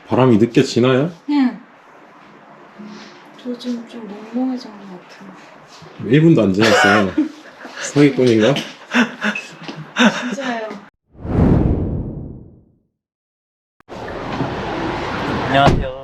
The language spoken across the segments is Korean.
바람이 느껴지나요? 응. 저 지금 좀 몽롱해진 것 같아요. 1분도 안 지났어요. 사기꾼인가? 진짜예요. 안녕하세요.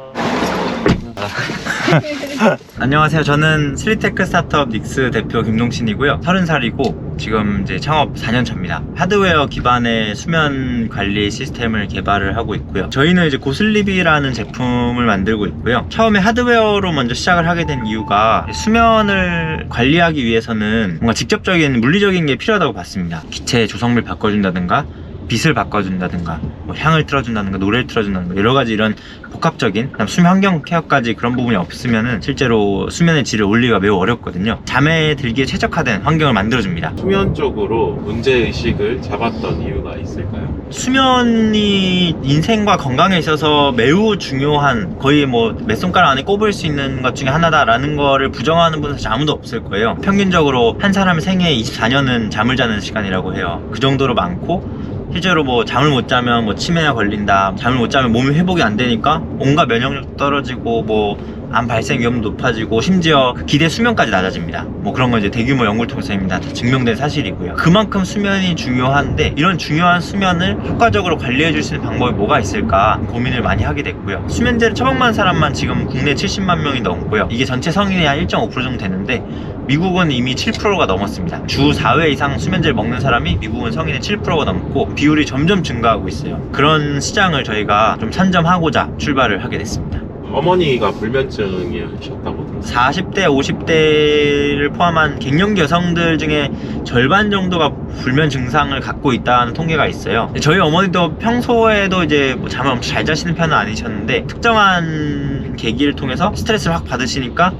안녕하세요. 저는 슬리테크 스타트업 닉스 대표 김동신이고요. 30살이고 지금 이제 창업 4년 차입니다. 하드웨어 기반의 수면 관리 시스템을 개발을 하고 있고요. 저희는 이제 고슬립이라는 제품을 만들고 있고요. 처음에 하드웨어로 먼저 시작을 하게 된 이유가 수면을 관리하기 위해서는 뭔가 직접적인 물리적인 게 필요하다고 봤습니다. 기체 조성물 바꿔준다든가 빛을 바꿔준다든가 뭐 향을 틀어준다든가 노래를 틀어준다든가 여러가지 이런 복합적인 수면 환경 케어까지 그런 부분이 없으면은 실제로 수면의 질을 올리기가 매우 어렵거든요. 잠에 들기에 최적화된 환경을 만들어줍니다. 수면적으로 문제의식을 잡았던 이유가 있을까요? 수면이 인생과 건강에 있어서 매우 중요한, 거의 뭐 몇 손가락 안에 꼽을 수 있는 것 중에 하나다라는 거를 부정하는 분은 사실 아무도 없을 거예요. 평균적으로 한 사람의 생애 24년은 잠을 자는 시간이라고 해요. 그 정도로 많고 실제로 뭐 잠을 못 자면 뭐 치매가 걸린다, 잠을 못 자면 몸이 회복이 안 되니까 온갖 면역력 떨어지고 뭐 암 발생 위험도 높아지고 심지어 기대 수명까지 낮아집니다. 뭐 그런 건 이제 대규모 연구를 통해서 다 증명된 사실이고요. 그만큼 수면이 중요한데 이런 중요한 수면을 효과적으로 관리해 줄 수 있는 방법이 뭐가 있을까 고민을 많이 하게 됐고요. 수면제를 처방받은 사람만 지금 국내 70만 명이 넘고요. 이게 전체 성인의 한 1.5% 정도 되는데 미국은 이미 7%가 넘었습니다. 주 4회 이상 수면제를 먹는 사람이 미국은 성인의 7%가 넘고 비율이 점점 증가하고 있어요. 그런 시장을 저희가 좀 선점하고자 출발을 하게 됐습니다. 어머니가 불면증이셨다고 40대, 50대를 포함한 갱년기 여성들 중에 절반 정도가 불면 증상을 갖고 있다는 통계가 있어요. 저희 어머니도 평소에도 이제 뭐 잠을 엄청 잘 자시는 편은 아니셨는데 특정한 계기를 통해서 스트레스를 확 받으시니까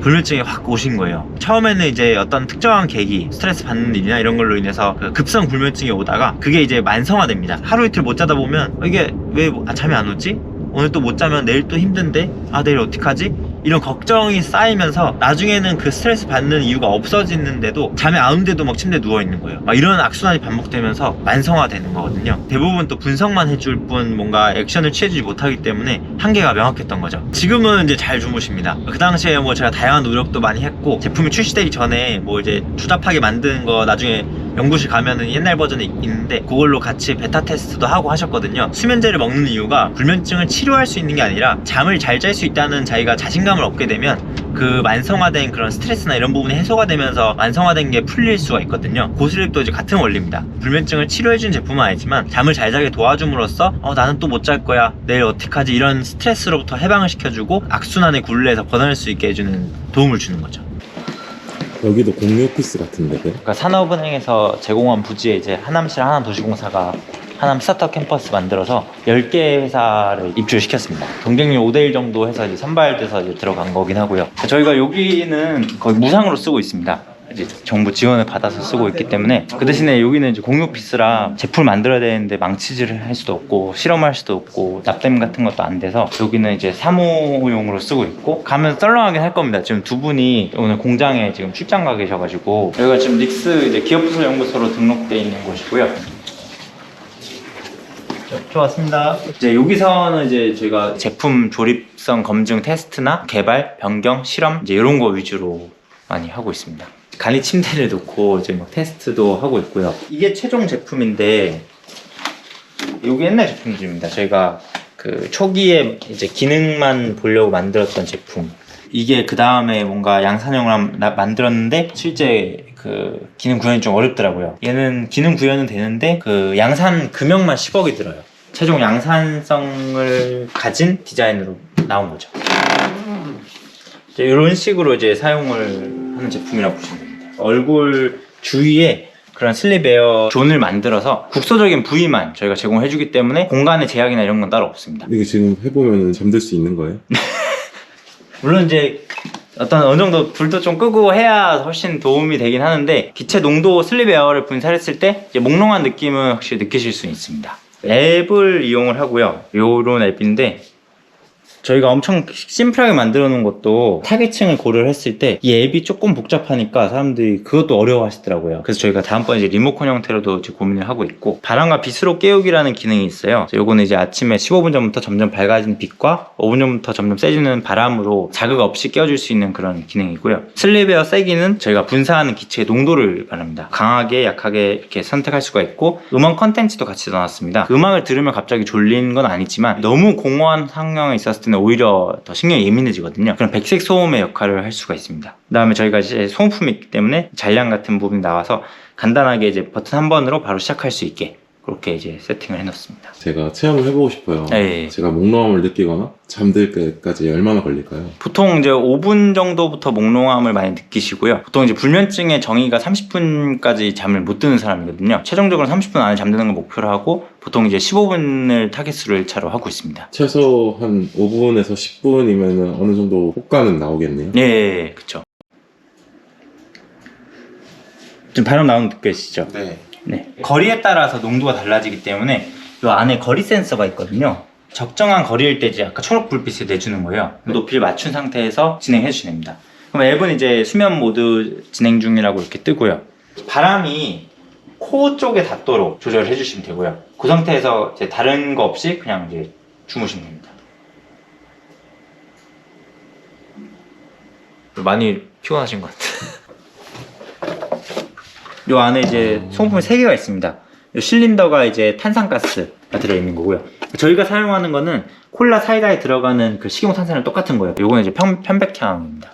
불면증이 확 오신 거예요. 처음에는 이제 어떤 특정한 계기, 스트레스 받는 일이나 이런 걸로 인해서 급성 불면증이 오다가 그게 이제 만성화됩니다. 하루 이틀 못 자다 보면 이게 왜 잠이 안 오지? 오늘 또 못 자면 내일 또 힘든데? 아, 내일 어떡하지? 이런 걱정이 쌓이면서 나중에는 그 스트레스 받는 이유가 없어지는데도 잠이 안 오는데도 막 침대에 누워있는 거예요. 막 이런 악순환이 반복되면서 만성화되는 거거든요. 대부분 또 분석만 해줄 뿐 뭔가 액션을 취해주지 못하기 때문에 한계가 명확했던 거죠. 지금은 이제 잘 주무십니다. 그 당시에 뭐 제가 다양한 노력도 많이 했고 제품이 출시되기 전에 뭐 이제 투잡하게 만든 거 나중에 연구실 가면은 옛날 버전이 있는데 그걸로 같이 베타 테스트도 하고 하셨거든요. 수면제를 먹는 이유가 불면증을 치료할 수 있는 게 아니라 잠을 잘 잘 수 있다는 자기가 자신감을 얻게 되면 그 만성화된 그런 스트레스나 이런 부분이 해소가 되면서 만성화된 게 풀릴 수가 있거든요. 고슬립도 이제 같은 원리입니다. 불면증을 치료해준 제품은 아니지만 잠을 잘 자게 도와줌으로써 나는 또 못 잘 거야, 내일 어떡하지, 이런 스트레스로부터 해방을 시켜주고 악순환의 굴레에서 벗어날 수 있게 해주는 도움을 주는 거죠. 여기도 공유 오피스 같은데. 그러니까 산업은행에서 제공한 부지에 이제 하남시 하남도시공사가 하남 스타트업 캠퍼스 만들어서 10개 회사를 입주시켰습니다. 경쟁률 5대1 정도 해서 이제 선발돼서 이제 들어간 거긴 하고요. 저희가 여기는 거의 무상으로 쓰고 있습니다. 이제 정부 지원을 받아서 쓰고 있기 때문에. 그 대신에 여기는 이제 공유 오피스라 제품을 만들어야 되는데 망치질을 할 수도 없고 실험할 수도 없고 납땜 같은 것도 안 돼서 여기는 이제 사무용으로 쓰고 있고 가면 썰렁하긴 할 겁니다. 지금 두 분이 오늘 공장에 지금 출장 가 계셔가지고. 여기가 지금 닉스 이제 기업부설 연구소로 등록되어 있는 곳이고요. 좋았습니다. 이제 여기서는 이제 저희가 제품 조립성 검증 테스트나 개발, 변경, 실험 이제 이런 거 위주로 많이 하고 있습니다. 간이 침대를 놓고 이제 막 테스트도 하고 있고요. 이게 최종 제품인데 이게 옛날 제품들입니다. 저희가 그 초기에 이제 기능만 보려고 만들었던 제품. 이게 그 다음에 뭔가 양산형을 만들었는데 실제 그 기능 구현이 좀 어렵더라고요. 얘는 기능 구현은 되는데 그 양산 금형만 10억이 들어요. 최종 양산성을 가진 디자인으로 나온 거죠. 이제 이런 식으로 이제 사용을 하는 제품이라고 보시면 됩니다. 얼굴 주위에 그런 슬립에어 존을 만들어서 국소적인 부위만 저희가 제공해주기 때문에 공간의 제약이나 이런 건 따로 없습니다. 이거 지금 해보면 잠들 수 있는 거예요? 물론 이제 어느 정도 불도 좀 끄고 해야 훨씬 도움이 되긴 하는데 기체 농도 슬립 에어를 분사했을 때 이제 몽롱한 느낌은 확실히 느끼실 수 있습니다. 앱을 이용을 하고요. 요런 앱인데 저희가 엄청 심플하게 만들어 놓은 것도 타겟층을 고려를 했을 때 이 앱이 조금 복잡하니까 사람들이 그것도 어려워 하시더라고요. 그래서 저희가 다음번에 이제 리모컨 형태로도 이제 고민을 하고 있고, 바람과 빛으로 깨우기라는 기능이 있어요. 요거는 이제 아침에 15분 전부터 점점 밝아지는 빛과 5분 전부터 점점 세지는 바람으로 자극 없이 깨워줄 수 있는 그런 기능이고요. 슬립웨어 세기는 저희가 분사하는 기체의 농도를 말합니다. 강하게 약하게 이렇게 선택할 수가 있고, 음원 컨텐츠도 같이 넣어놨습니다. 그 음악을 들으면 갑자기 졸리는 건 아니지만 너무 공허한 상황에 있었을 때는 오히려 더 신경이 예민해지거든요. 그런 백색 소음의 역할을 할 수가 있습니다. 그 다음에 저희가 이제 소음품이 있기 때문에 잔량 같은 부분이 나와서 간단하게 이제 버튼 한 번으로 바로 시작할 수 있게 그렇게 이제 세팅을 해놓습니다. 제가 체험을 해보고 싶어요. 네. 제가 목롱함을 느끼거나 잠들 때까지 얼마나 걸릴까요? 보통 이제 5분 정도부터 몽롱함을 많이 느끼시고요. 보통 이제 불면증의 정의가 30분까지 잠을 못 드는 사람이거든요. 최종적으로 30분 안에 잠드는 걸 목표로 하고 보통 이제 15분을 타겟으로 1차로 하고 있습니다. 최소 한 5분에서 10분이면 어느 정도 효과는 나오겠네요. 네, 그쵸. 지금 바람 나오는 거 느껴지시죠? 네. 네. 거리에 따라서 농도가 달라지기 때문에 이 안에 거리 센서가 있거든요. 적정한 거리일 때 이제 아까 초록 불빛을 내주는 거예요. 높이를 맞춘 상태에서 진행해 주시면 됩니다. 그럼 앱은 이제 수면 모드 진행 중이라고 이렇게 뜨고요. 바람이 코 쪽에 닿도록 조절을 해주시면 되고요. 그 상태에서 이제 다른 거 없이 그냥 이제 주무시면 됩니다. 많이 피곤하신 것 같아요. 요 안에 이제 소모품이 3개가 있습니다. 요 실린더가 이제 탄산가스가 들어있는 거고요. 저희가 사용하는 거는 콜라 사이다에 들어가는 그 식이용탄산이랑 똑같은 거예요. 요거는 이제 편백향입니다.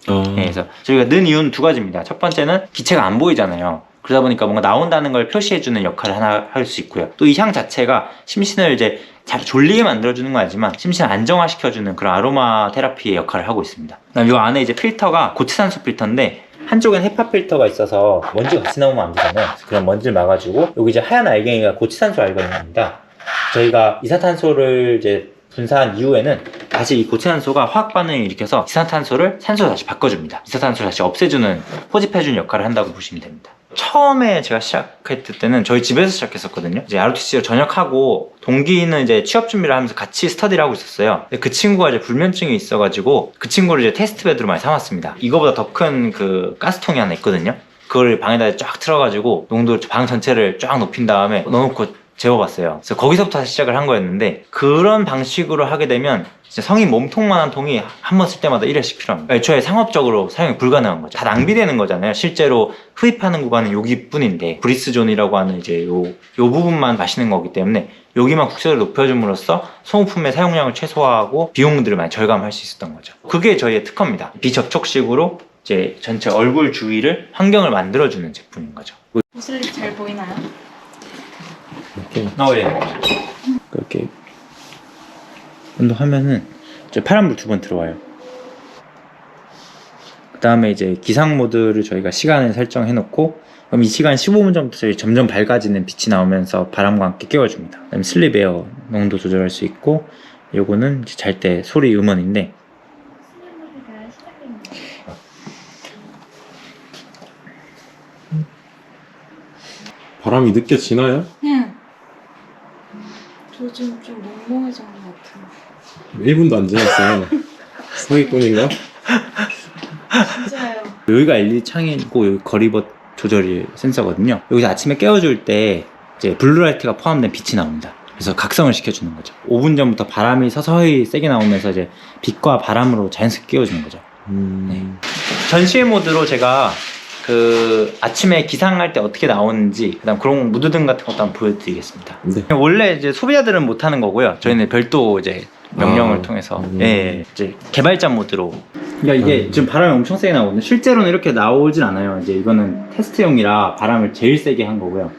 네, 그래서 저희가 넣은 이유는 2가지입니다. 첫 번째는 기체가 안 보이잖아요. 그러다 보니까 뭔가 나온다는 걸 표시해주는 역할을 하나 할 수 있고요. 또 이 향 자체가 심신을 이제 잘 졸리게 만들어주는 건 아니지만 심신을 안정화시켜주는 그런 아로마 테라피의 역할을 하고 있습니다. 그다음 요 안에 이제 필터가 고체산소 필터인데 한쪽엔 헤파 필터가 있어서 먼지가 같이 나오면 안 되잖아요. 그런 먼지를 막아주고 여기 이제 하얀 알갱이가 고체산소 알갱이입니다. 저희가 이산탄소를 이제 분사한 이후에는 다시 이 고체산소가 화학 반응을 일으켜서 이산탄소를 산소로 다시 바꿔줍니다. 이산탄소를 다시 없애주는, 포집해주는 역할을 한다고 보시면 됩니다. 처음에 제가 시작했을 때는 저희 집에서 시작했었거든요. 이제 ROTC로 전역하고 동기는 이제 취업 준비를 하면서 같이 스터디를 하고 있었어요. 근데 그 친구가 이제 불면증이 있어가지고 그 친구를 이제 테스트베드로 많이 삼았습니다. 이거보다 더 큰 그 가스통이 하나 있거든요. 그걸 방에다 쫙 틀어가지고 농도 방 전체를 쫙 높인 다음에 넣어놓고 재워봤어요. 그래서 거기서부터 시작을 한 거였는데 그런 방식으로 하게 되면 진짜 성인 몸통만한 통이 한 번 쓸 때마다 1회씩 필요합니다. 애초에 상업적으로 사용이 불가능한 거죠. 다 낭비되는 거잖아요. 실제로 흡입하는 구간은 여기뿐인데 브리스존이라고 하는 이제 요 부분만 마시는 거기 때문에 여기만 국세를 높여줌으로써 소모품의 사용량을 최소화하고 비용들을 많이 절감할 수 있었던 거죠. 그게 저희의 특허입니다. 비접촉식으로 이제 전체 얼굴 주위를 환경을 만들어주는 제품인 거죠. 슬립 잘 보이나요? 이렇게 예. 그렇게 운동하면은 이제 파란불 2번 들어와요. 그 다음에 이제 기상 모드를 저희가 시간을 설정해 놓고 그럼 이 시간 15분 전부터 점점 밝아지는 빛이 나오면서 바람과 함께 깨워줍니다. 그 다음에 슬립에어 농도 조절할 수 있고 요거는 이제 잘 때 소리 음원인데 바람이 느껴지나요? 네. 저 지금 좀 몽롱해진 것 같아요. 1분도 안 지났어요. 사기꾼인가? 진짜예요. 여기가 LED 창이고 여기 거리벗 조절이 센서거든요. 여기서 아침에 깨워줄 때 이제 블루라이트가 포함된 빛이 나옵니다. 그래서 각성을 시켜주는 거죠. 5분 전부터 바람이 서서히 세게 나오면서 이제 빛과 바람으로 자연스럽게 깨워주는 거죠. 네. 전시회 모드로 제가 그 아침에 기상할 때 어떻게 나오는지 그다음 그런 무드등 같은 것도 한번 보여드리겠습니다. 네. 원래 이제 소비자들은 못하는 거고요. 저희는 별도 이제 명령을 통해서 예, 이제 개발자 모드로. 그러니까 이게 지금 바람이 엄청 세게 나오거든요. 실제로는 이렇게 나오진 않아요. 이제 이거는 테스트용이라 바람을 제일 세게 한 거고요.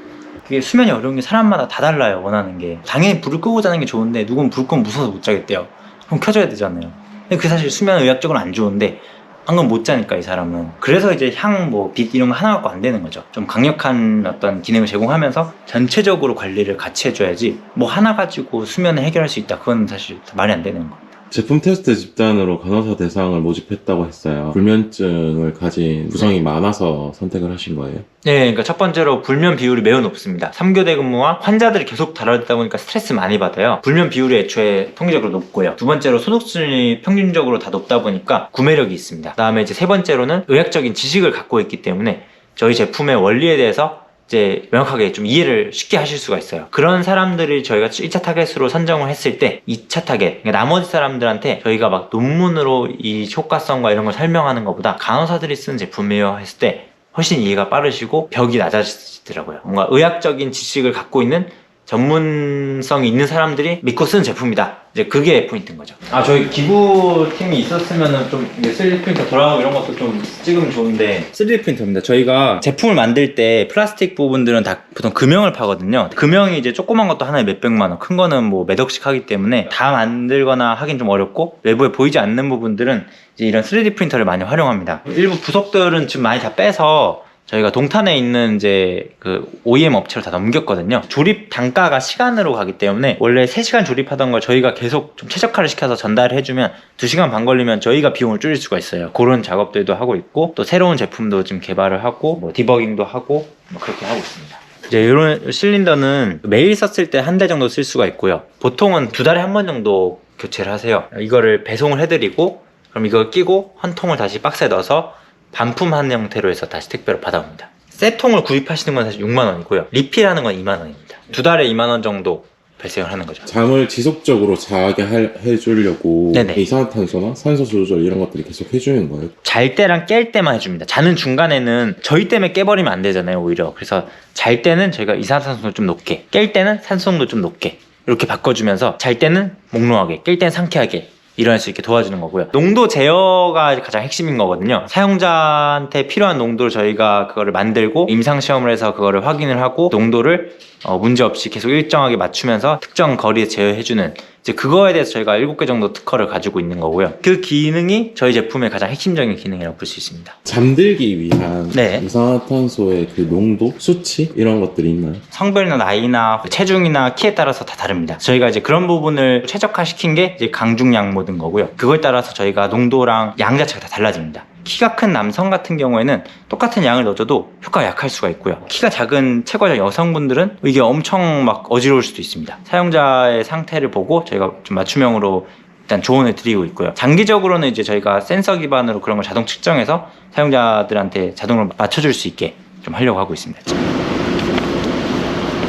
그게 수면이 어려운 게 사람마다 다 달라요. 원하는 게. 당연히 불을 끄고 자는 게 좋은데 누군 불 끄면 무서워서 못 자겠대요. 그럼 켜줘야 되잖아요. 근데 그게 사실 수면 의학적으로 안 좋은데 안 그럼 못 자니까 이 사람은. 그래서 이제 향, 뭐 빛 이런 거 하나 갖고 안 되는 거죠. 좀 강력한 어떤 기능을 제공하면서 전체적으로 관리를 같이 해줘야지 뭐 하나 가지고 수면을 해결할 수 있다. 그건 사실 말이 안 되는 겁니다. 제품 테스트 집단으로 간호사 대상을 모집했다고 했어요. 불면증을 가진 부상이 많아서 선택을 하신 거예요? 네, 그러니까 첫 번째로 불면 비율이 매우 높습니다. 3교대 근무와 환자들이 계속 다루다 보니까 스트레스 많이 받아요. 불면 비율이 애초에 통계적으로 높고요. 두 번째로 소득 수준이 평균적으로 다 높다 보니까 구매력이 있습니다. 그다음에 이제 세 번째로는 의학적인 지식을 갖고 있기 때문에 저희 제품의 원리에 대해서 이제 명확하게 좀 이해를 쉽게 하실 수가 있어요. 그런 사람들이 저희가 1차 타겟으로 선정을 했을 때 2차 타겟, 그러니까 나머지 사람들한테 저희가 막 논문으로 이 효과성과 이런 걸 설명하는 것보다 간호사들이 쓰는 제품이에요 했을 때 훨씬 이해가 빠르시고 벽이 낮아지더라고요. 뭔가 의학적인 지식을 갖고 있는 전문성이 있는 사람들이 믿고 쓰는 제품이다. 이제 그게 포인트인 거죠. 저희 기부팀이 있었으면은 좀 3D 프린터 돌아가고 이런 것도 좀 찍으면 좋은데 3D 프린터입니다. 저희가 제품을 만들 때 플라스틱 부분들은 다 보통 금형을 파거든요. 금형이 이제 조그만 것도 하나에 몇백만 원, 큰 거는 뭐 몇 억씩 하기 때문에 다 만들거나 하긴 좀 어렵고 외부에 보이지 않는 부분들은 이제 이런 3D 프린터를 많이 활용합니다. 일부 부속들은 지금 많이 다 빼서 저희가 동탄에 있는 이제 그 OEM 업체로 다 넘겼거든요. 조립 단가가 시간으로 가기 때문에 원래 3시간 조립하던 걸 저희가 계속 좀 최적화를 시켜서 전달을 해주면 2시간 반 걸리면 저희가 비용을 줄일 수가 있어요. 그런 작업들도 하고 있고 또 새로운 제품도 지금 개발을 하고 뭐 디버깅도 하고 뭐 그렇게 하고 있습니다. 이제 이런 실린더는 매일 썼을 때 한 대 정도 쓸 수가 있고요. 보통은 2달에 한 번 정도 교체를 하세요. 이거를 배송을 해드리고 그럼 이걸 끼고 한 통을 다시 박스에 넣어서 반품한 형태로 해서 다시 택배로 받아옵니다. 세 통을 구입하시는 건 사실 6만 원이고요. 리필하는 건 2만 원입니다. 2달에 2만 원 정도 발생을 하는 거죠. 잠을 지속적으로 자게 해주려고 네네. 이산화탄소나 산소 조절 이런 것들이 계속 해주는 거예요? 잘 때랑 깰 때만 해줍니다. 자는 중간에는 저희 때문에 깨버리면 안 되잖아요, 오히려. 그래서 잘 때는 저희가 이산화탄소 좀 높게, 깰 때는 산소농도 좀 높게 이렇게 바꿔주면서 잘 때는 몽롱하게, 깰 때는 상쾌하게 일어날 수 있게 도와주는 거고요. 농도 제어가 가장 핵심인 거거든요. 사용자한테 필요한 농도를 저희가 그거를 만들고 임상시험을 해서 그거를 확인을 하고 농도를 문제없이 계속 일정하게 맞추면서 특정 거리에 제어해주는 이제 그거에 대해서 저희가 7개 정도 특허를 가지고 있는 거고요. 그 기능이 저희 제품의 가장 핵심적인 기능이라고 볼 수 있습니다. 잠들기 위한 네. 이산화탄소의 그 농도, 수치 이런 것들이 있나요? 성별이나 나이나 체중이나 키에 따라서 다 다릅니다. 저희가 이제 그런 부분을 최적화시킨 게 이제 강중량 모든 거고요. 그거에 따라서 저희가 농도랑 양 자체가 다 달라집니다. 키가 큰 남성 같은 경우에는 똑같은 양을 넣어줘도 효과가 약할 수가 있고요. 키가 작은 체구자 여성분들은 이게 엄청 막 어지러울 수도 있습니다. 사용자의 상태를 보고 저희가 좀 맞춤형으로 일단 조언을 드리고 있고요. 장기적으로는 이제 저희가 센서 기반으로 그런 걸 자동 측정해서 사용자들한테 자동으로 맞춰줄 수 있게 좀 하려고 하고 있습니다.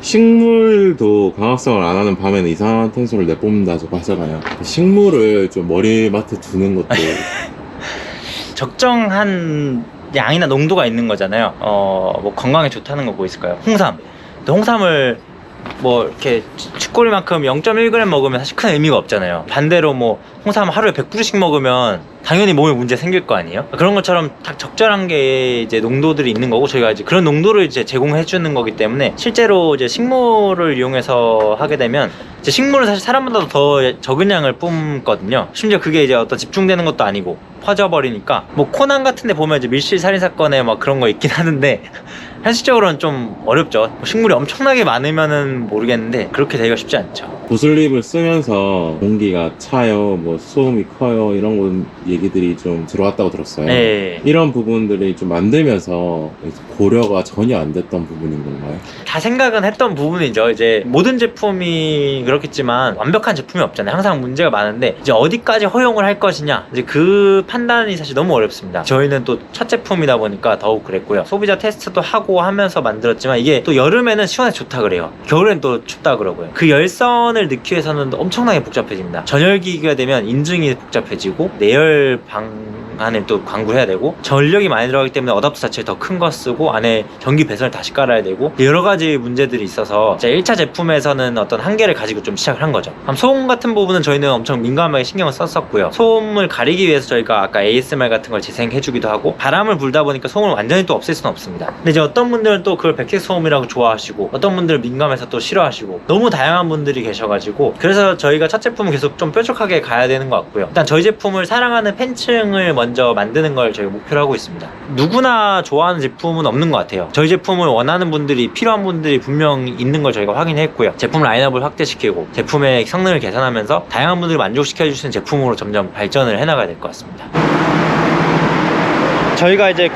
식물도 광합성을 안 하는 밤에는 이산화탄소를 내뿜는다고 하잖아요. 식물을 좀 머리맡에 두는 것도 적정한 양이나 농도가 있는 거잖아요. 뭐 건강에 좋다는 거 뭐 있을까요? 홍삼. 근데 홍삼을 뭐 이렇게 치꼬리만큼 0.1g 먹으면 사실 큰 의미가 없잖아요. 반대로 뭐 홍삼 하루에 100그루씩 먹으면 당연히 몸에 문제 생길 거 아니에요? 그런 것처럼 딱 적절한 게 이제 농도들이 있는 거고 저희가 이제 그런 농도를 이제 제공해 주는 거기 때문에 실제로 이제 식물을 이용해서 하게 되면 이제 식물은 사실 사람보다 더 적은 양을 뿜거든요. 심지어 그게 이제 어떤 집중되는 것도 아니고 퍼져버리니까 뭐 코난 같은 데 보면 이제 밀실 살인 사건에 막 그런 거 있긴 하는데 현실적으로는 좀 어렵죠. 뭐 식물이 엄청나게 많으면은 모르겠는데 그렇게 되기가 쉽지 않죠. 보슬립을 쓰면서 공기가 차요, 뭐 소음이 커요 이런 얘기들이 좀 들어왔다고 들었어요. 네. 이런 부분들이 좀 만들면서 고려가 전혀 안 됐던 부분인 건가요? 다 생각은 했던 부분이죠. 이제 모든 제품이 그렇겠지만 완벽한 제품이 없잖아요. 항상 문제가 많은데 이제 어디까지 허용을 할 것이냐 이제 그 판단이 사실 너무 어렵습니다. 저희는 또 첫 제품이다 보니까 더욱 그랬고요. 소비자 테스트도 하고 하면서 만들었지만 이게 또 여름에는 시원해 좋다 그래요. 겨울엔 또 춥다 그러고요. 그 열선을 넣기 위해서는 엄청나게 복잡해집니다. 전열기기가 되면 인증이 복잡해지고 내열 방안을 또 광구해야 되고 전력이 많이 들어가기 때문에 어댑터 자체를 더 큰 거 쓰고 안에 전기 배선을 다시 깔아야 되고 여러 가지 문제들이 있어서 1차 제품에서는 어떤 한계를 가지고 좀 시작을 한 거죠. 소음 같은 부분은 저희는 엄청 민감하게 신경을 썼었고요. 소음을 가리기 위해서 저희가 아까 ASMR 같은 걸 재생해주기도 하고 바람을 불다 보니까 소음을 완전히 또 없앨 수는 없습니다. 근데 이제 어떤 분들은 또 그걸 백색 소음이라고 좋아하시고 어떤 분들은 민감해서 또 싫어하시고 너무 다양한 분들이 계셔가지고 그래서 저희가 첫 제품은 계속 좀 뾰족하게 가야 되는 것 같고요. 일단 저희 제품을 사랑하는 팬층을 먼저 먼저 만드는 걸 저희가 목표로 하고 있습니다. 누구나 좋아하는 제품은 없는 것 같아요. 저희 제품을 원하는 분들이, 필요한 분들이 분명 있는 걸 저희가 확인했고요. 제품 라인업을 확대시키고 제품의 성능을 개선하면서 다양한 분들을 만족시켜 주시는 제품으로 점점 발전을 해나가야 될 것 같습니다. 저희가 이제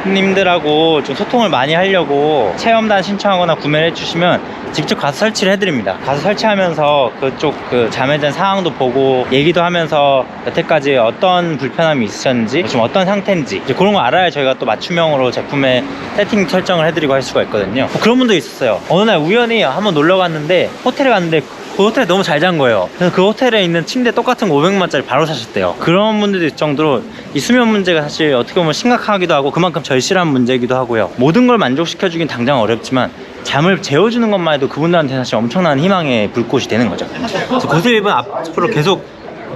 고객님들하고 좀 소통을 많이 하려고 체험단 신청하거나 구매를 해주시면 직접 가서 설치를 해드립니다. 가서 설치하면서 그쪽 잠해된 상황도 보고 얘기도 하면서 여태까지 어떤 불편함이 있으셨는지, 지금 어떤 상태인지 이제 그런 거 알아야 저희가 또 맞춤형으로 제품의 세팅 설정을 해드리고 할 수가 있거든요. 그런 분도 있었어요. 어느 날 우연히 한번 놀러 갔는데 호텔에 갔는데 그 호텔에 너무 잘 잔 거예요. 그래서 그 호텔에 있는 침대 똑같은 거 500만짜리 바로 사셨대요. 그런 분들도 있을 정도로 이 수면 문제가 사실 어떻게 보면 심각하기도 하고 그만큼 절실한 문제이기도 하고요. 모든 걸 만족시켜주긴 당장 어렵지만 잠을 재워주는 것만 해도 그분들한테는 사실 엄청난 희망의 불꽃이 되는 거죠. 그래서 고슬립은 앞으로 계속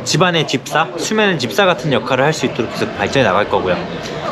집안의 집사, 수면의 집사 같은 역할을 할 수 있도록 계속 발전해 나갈 거고요.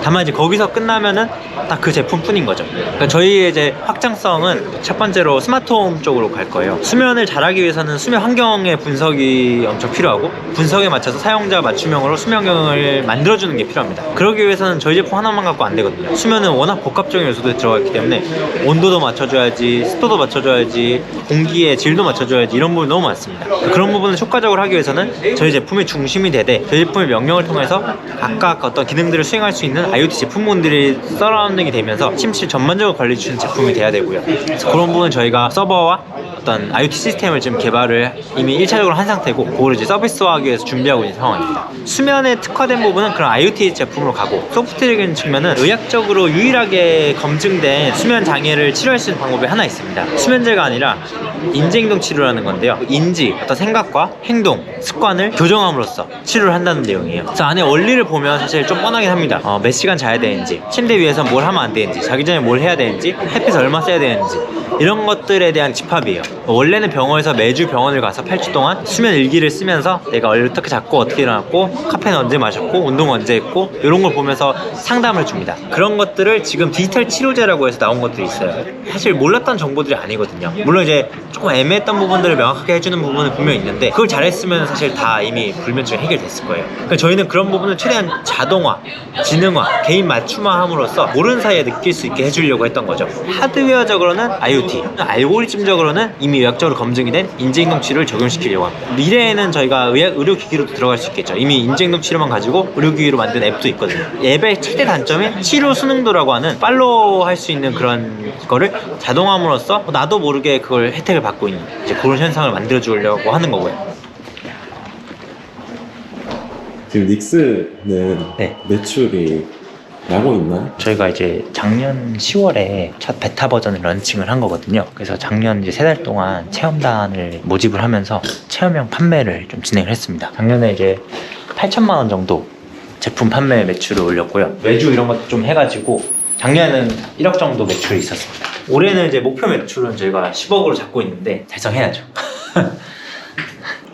다만 이제 거기서 끝나면은 딱 그 제품뿐인 거죠. 그러니까 저희의 이제 확장성은 첫 번째로 스마트홈 쪽으로 갈 거예요. 수면을 잘하기 위해서는 수면 환경의 분석이 엄청 필요하고 분석에 맞춰서 사용자 맞춤형으로 수면 환경을 만들어주는 게 필요합니다. 그러기 위해서는 저희 제품 하나만 갖고 안 되거든요. 수면은 워낙 복합적인 요소들이 들어가 있기 때문에 온도도 맞춰줘야지, 습도도 맞춰줘야지, 공기의 질도 맞춰줘야지, 이런 부분이 너무 많습니다. 그런 부분을 효과적으로 하기 위해서는 저희 제품이 중심이 되되 저희 제품의 명령을 통해서 각각 어떤 기능들을 수행할 수 있는 IoT 제품군들이 서라운딩이 되면서 침실 전반적으로 관리해주는 제품이 돼야 되고요. 그래서 그런 부분은 저희가 서버와 어떤 IoT 시스템을 지금 개발을 이미 1차적으로 한 상태고 그거를 이제 서비스화하기 위해서 준비하고 있는 상황입니다. 수면에 특화된 부분은 그런 IoT 제품으로 가고 소프트적인 측면은 의학적으로 유일하게 검증된 수면 장애를 치료할 수 있는 방법이 하나 있습니다. 수면제가 아니라 인지행동 치료라는 건데요. 인지, 어떤 생각과 행동, 습관을 교정함으로써 치료를 한다는 내용이에요. 그래서 안에 원리를 보면 사실 좀 뻔하긴 합니다. 몇 시간 자야 되는지, 침대 위에서 뭘 하면 안 되는지, 자기 전에 뭘 해야 되는지, 햇빛 얼마 쐬야 되는지, 이런 것들에 대한 집합이에요. 원래는 병원에서 매주 병원을 가서 8주 동안 수면 일기를 쓰면서 내가 어떻게 잤고 어떻게 일어났고 카페인 언제 마셨고 운동 언제 했고 이런 걸 보면서 상담을 줍니다. 그런 것들을 지금 디지털 치료제라고 해서 나온 것들이 있어요. 사실 몰랐던 정보들이 아니거든요. 물론 이제 조금 애매했던 부분들을 명확하게 해주는 부분은 분명히 있는데 그걸 잘했으면 사실 다 이미 불면증이 해결됐을 거예요. 그러니까 저희는 그런 부분을 최대한 자동화, 지능화, 개인 맞춤화함으로써 모르는 사이에 느낄 수 있게 해주려고 했던 거죠. 하드웨어적으로는 IoT, 알고리즘적으로는 이미 의학적으로 검증이 된 인지행동 치료를 적용시키려고 합니다. 미래에는 저희가 의료기기로도 들어갈 수 있겠죠. 이미 인지행동 치료만 가지고 의료기기로 만든 앱도 있거든요. 앱의 최대 단점이 치료 수능도라고 하는 팔로우 할 수 있는 그런 거를 자동함으로써 나도 모르게 그걸 혜택을 받고 있는 이제 그런 현상을 만들어주려고 하는 거고요. 지금 닉스는 네. 매출이 나고 있나요? 저희가 이제 작년 10월에 첫 베타 버전을 런칭을 한 거거든요. 그래서 작년 이제 3달 동안 체험단을 모집을 하면서 체험형 판매를 좀 진행을 했습니다. 작년에 이제 8천만 원 정도 제품 판매 매출을 올렸고요. 매주 이런 것도 좀 해가지고 작년에는 1억 정도 매출이 있었습니다. 올해는 이제 목표 매출은 저희가 10억으로 잡고 있는데 달성해야죠.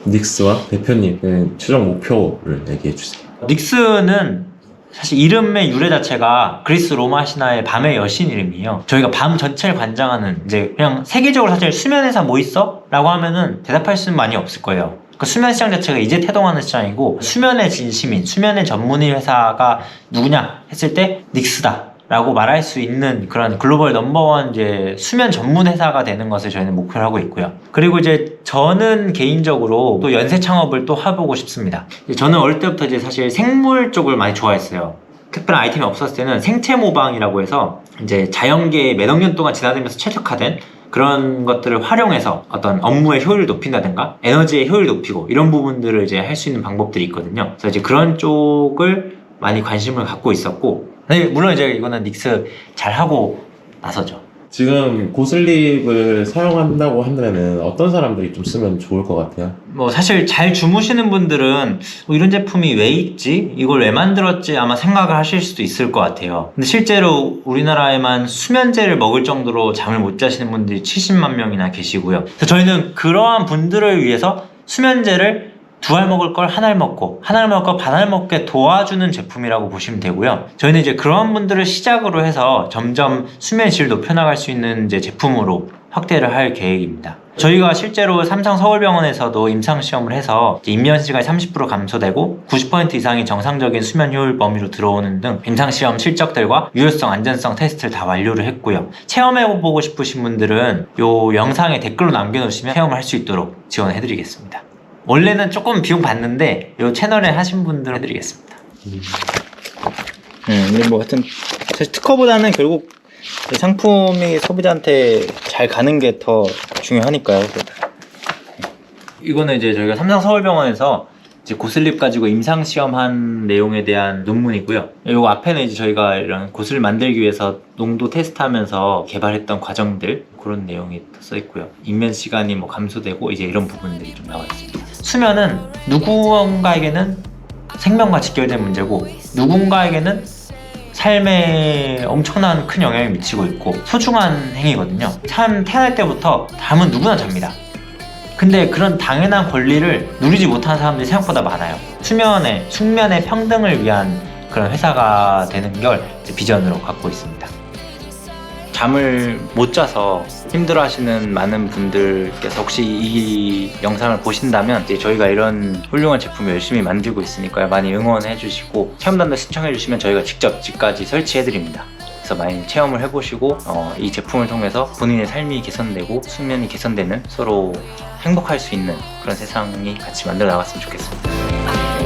닉스와 대표님의 최종 목표를 얘기해 주세요. 닉스는 사실 이름의 유래 자체가 그리스 로마 신화의 밤의 여신 이름이에요. 저희가 밤 전체를 관장하는 이제 그냥 세계적으로 사실 수면 회사 뭐 있어? 라고 하면은 대답할 수는 많이 없을 거예요. 그러니까 수면 시장 자체가 이제 태동하는 시장이고 수면의 진심인 수면의 전문의 회사가 누구냐 했을 때 닉스다 라고 말할 수 있는 그런 글로벌 넘버원 이제 수면 전문 회사가 되는 것을 저희는 목표로 하고 있고요. 그리고 이제 저는 개인적으로 또 연쇄 창업을 또 해보고 싶습니다. 저는 어릴 때부터 이제 사실 생물 쪽을 많이 좋아했어요. 특별한 아이템이 없었을 때는 생체 모방이라고 해서 이제 자연계에 몇억 년 동안 지나다니면서 최적화된 그런 것들을 활용해서 어떤 업무의 효율을 높인다든가 에너지의 효율을 높이고 이런 부분들을 이제 할 수 있는 방법들이 있거든요. 그래서 이제 그런 쪽을 많이 관심을 갖고 있었고, 물론 이제 이거는 닉스 잘 하고 나서죠. 지금 고슬립을 사용한다고 한다면 어떤 사람들이 좀 쓰면 좋을 것 같아요? 뭐 사실 잘 주무시는 분들은 뭐 이런 제품이 왜 있지? 이걸 왜 만들었지? 아마 생각을 하실 수도 있을 것 같아요. 근데 실제로 우리나라에만 수면제를 먹을 정도로 잠을 못 자시는 분들이 70만 명이나 계시고요. 그래서 저희는 그러한 분들을 위해서 수면제를 2알 먹을 걸 1알 먹고 1알 먹을 걸 반알 먹게 도와주는 제품이라고 보시면 되고요. 저희는 이제 그런 분들을 시작으로 해서 점점 수면의 질을 높여나갈 수 있는 이제 제품으로 확대를 할 계획입니다. 저희가 실제로 삼성 서울병원에서도 임상시험을 해서 임면시간이 30% 감소되고 90% 이상이 정상적인 수면 효율 범위로 들어오는 등 임상시험 실적들과 유효성, 안전성 테스트를 다 완료를 했고요. 체험해보고 싶으신 분들은 이 영상에 댓글로 남겨놓으시면 체험을 할 수 있도록 지원해드리겠습니다. 원래는 조금 비용 받는데 이 채널에 하신 분들 해드리겠습니다. 근데 뭐 하여튼 사실 특허보다는 결국 상품이 소비자한테 잘 가는 게 더 중요하니까요. 이거는 이제 저희가 삼성 서울병원에서 이제 고슬립 가지고 임상시험한 내용에 대한 논문이고요. 요 앞에는 이제 저희가 이런 고슬립 만들기 위해서 농도 테스트하면서 개발했던 과정들 그런 내용이 써 있고요. 입면 시간이 뭐 감소되고 이제 이런 부분들이 좀 나와 있습니다. 수면은 누군가에게는 생명과 직결된 문제고 누군가에게는 삶에 엄청난 큰 영향을 미치고 있고 소중한 행위거든요. 사람 태어날 때부터 잠은 누구나 잡니다. 근데 그런 당연한 권리를 누리지 못하는 사람들이 생각보다 많아요. 숙면의 평등을 위한 그런 회사가 되는 걸 이제 비전으로 갖고 있습니다. 잠을 못 자서 힘들어하시는 많은 분들께서 혹시 이 영상을 보신다면 이제 저희가 이런 훌륭한 제품을 열심히 만들고 있으니까요. 많이 응원해 주시고 체험단도 신청해 주시면 저희가 직접 집까지 설치해 드립니다. 그래서 많이 체험을 해보시고 이 제품을 통해서 본인의 삶이 개선되고 숙면이 개선되는 서로 행복할 수 있는 그런 세상이 같이 만들어 나갔으면 좋겠습니다.